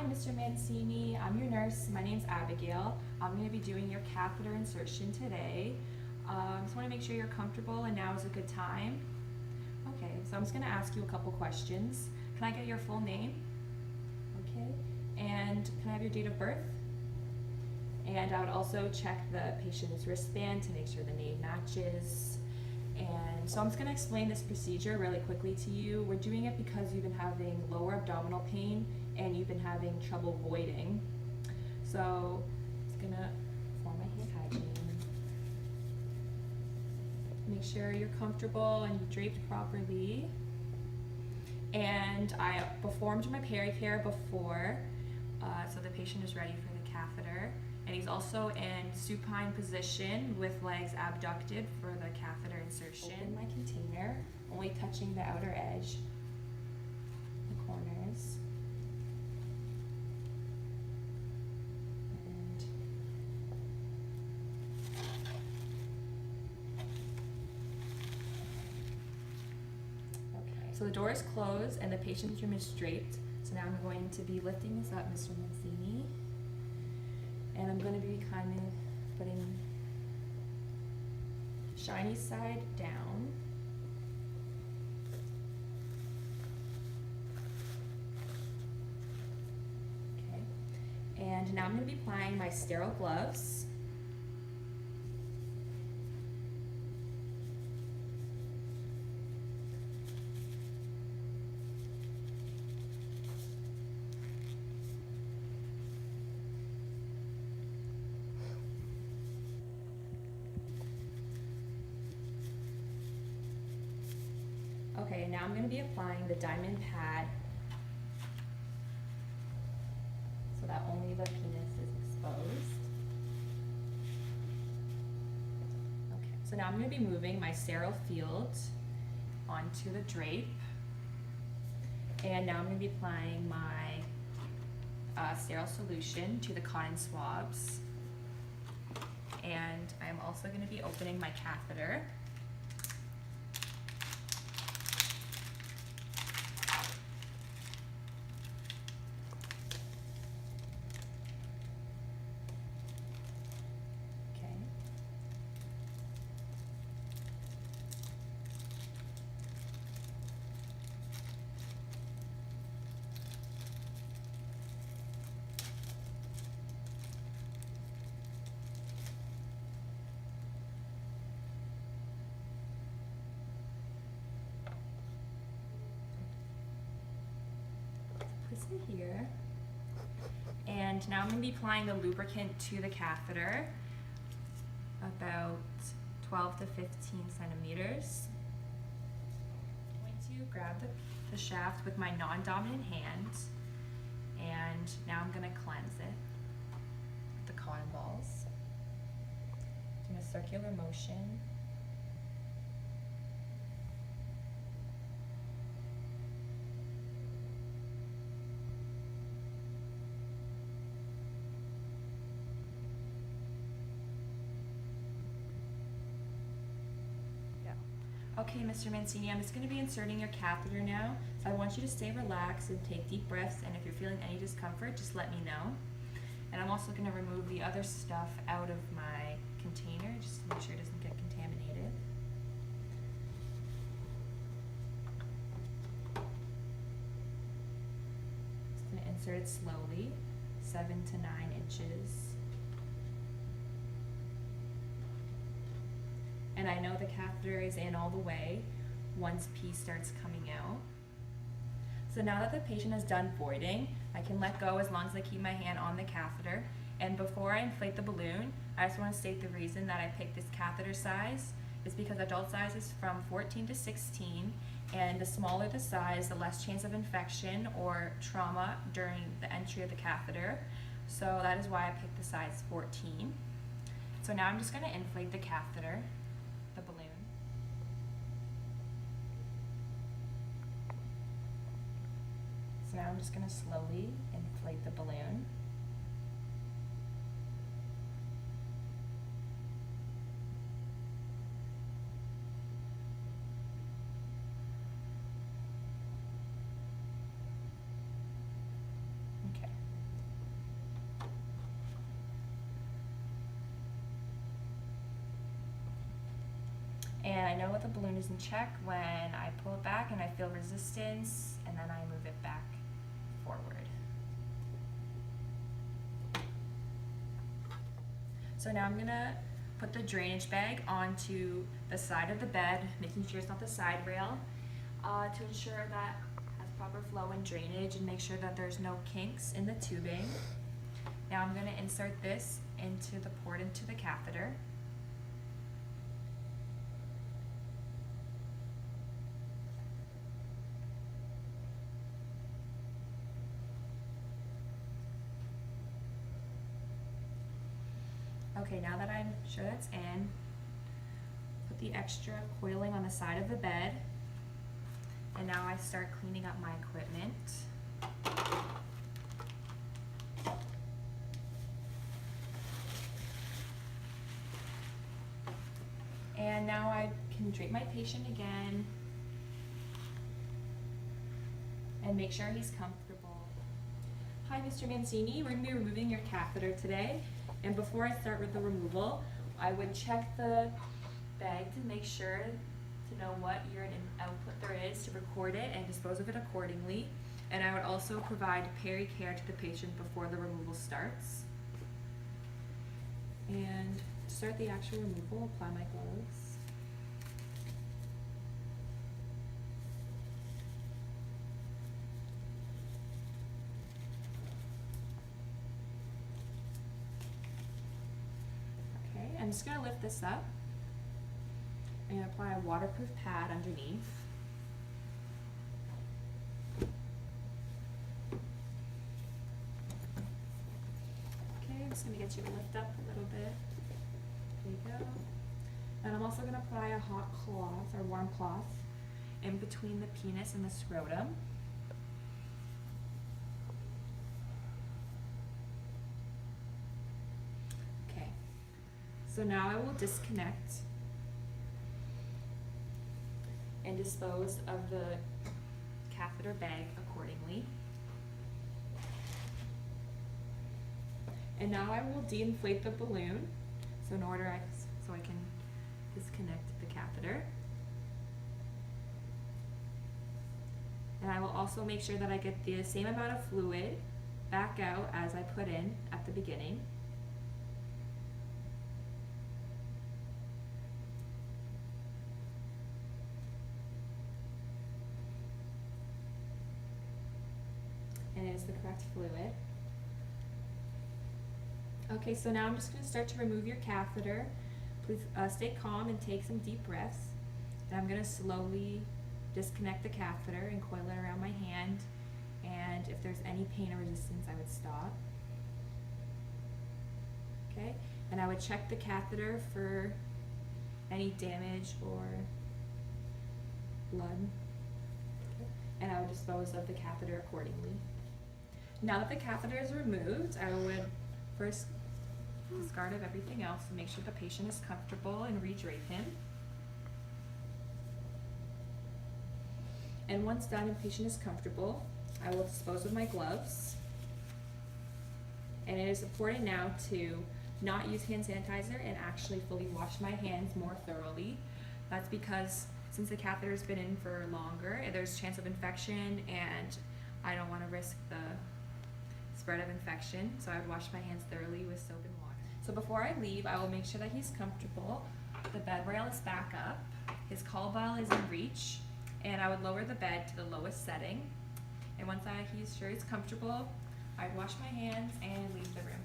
Hi, Mr. Mancini. I'm your nurse. My name's Abigail. I'm going to be doing your catheter insertion today. Just want to make sure you're comfortable and now is a good time. Okay, so I'm just going to ask you a couple questions. Can I get your full name? Okay. And can I have your date of birth? And I would also check the patient's wristband to make sure the name matches. And so I'm just going to explain this procedure really quickly to you. We're doing it because you've been having lower abdominal pain and you've been having trouble voiding. So I'm just going to form my hand hygiene. Make sure you're comfortable and draped properly. And I performed my pericare before, so the patient is ready for the catheter. And he's also in supine position with legs abducted for the catheter insertion. Open my container, only touching the outer edge, the corners. And okay, so the door is closed and the patient's room is draped. So now I'm going to be lifting this up, Mr. Mancini. And I'm going to be kind of putting shiny side down. Okay. And now I'm going to be applying my sterile gloves. Okay, now I'm going to be applying the diamond pad so that only the penis is exposed. Okay, so now I'm going to be moving my sterile field onto the drape. And now I'm going to be applying my sterile solution to the cotton swabs. And I'm also going to be opening my catheter. This here. And now I'm going to be applying the lubricant to the catheter, about 12 to 15 centimeters. I'm going to grab the shaft with my non-dominant hand, and now I'm going to cleanse it with the cotton balls in a circular motion. Okay, Mr. Mancini, I'm just going to be inserting your catheter now. So I want you to stay relaxed and take deep breaths, and if you're feeling any discomfort, just let me know. And I'm also going to remove the other stuff out of my container just to make sure it doesn't get contaminated. Just going to insert it slowly, 7 to 9 inches. And I know the catheter is in all the way once pee starts coming out. So now that the patient is done voiding, I can let go as long as I keep my hand on the catheter. And before I inflate the balloon, I just want to state the reason that I picked this catheter size is because adult size is from 14 to 16, and the smaller the size, the less chance of infection or trauma during the entry of the catheter. So that is why I picked the size 14. So now I'm just going to inflate the catheter, the balloon. So now I'm just going to slowly inflate the balloon. Okay. I know the balloon is in check when I pull it back and I feel resistance, and then I move it back forward. So now I'm gonna put the drainage bag onto the side of the bed, making sure it's not the side rail, to ensure that it has proper flow and drainage and make sure that there's no kinks in the tubing. Now I'm gonna insert this into the port into the catheter. Okay, now that I'm sure that's in, put the extra coiling on the side of the bed, and now I start cleaning up my equipment. And now I can drape my patient again and make sure he's comfortable. Hi, Mr. Mancini. We're going to be removing your catheter today. And before I start with the removal, I would check the bag to make sure to know what urine output there is to record it and dispose of it accordingly. And I would also provide peri-care to the patient before the removal starts. And to start the actual removal, apply my gloves. I'm just going to lift this up and apply a waterproof pad underneath. Okay, I'm just going to get you to lift up a little bit. There you go. And I'm also going to apply a hot cloth or warm cloth in between the penis and the scrotum. So now I will disconnect and dispose of the catheter bag accordingly. And now I will de-inflate the balloon. So in order so I can disconnect the catheter. And I will also make sure that I get the same amount of fluid back out as I put in at the beginning. And it is the correct fluid. Okay, so now I'm just going to start to remove your catheter. Please stay calm and take some deep breaths. Then I'm going to slowly disconnect the catheter and coil it around my hand. And if there's any pain or resistance, I would stop. Okay, and I would check the catheter for any damage or blood. Okay. And I would dispose of the catheter accordingly. Now that the catheter is removed, I would first discard of everything else and make sure the patient is comfortable and re-drape him. And once done and patient is comfortable, I will dispose of my gloves. And it is important now to not use hand sanitizer and actually fully wash my hands more thoroughly. That's because since the catheter has been in for longer, there's a chance of infection, and I don't want to risk the spread of infection, so I would wash my hands thoroughly with soap and water. So before I leave, I will make sure that he's comfortable. The bed rail is back up, his call bell is in reach, and I would lower the bed to the lowest setting. And once he's sure he's comfortable, I'd wash my hands and leave the room.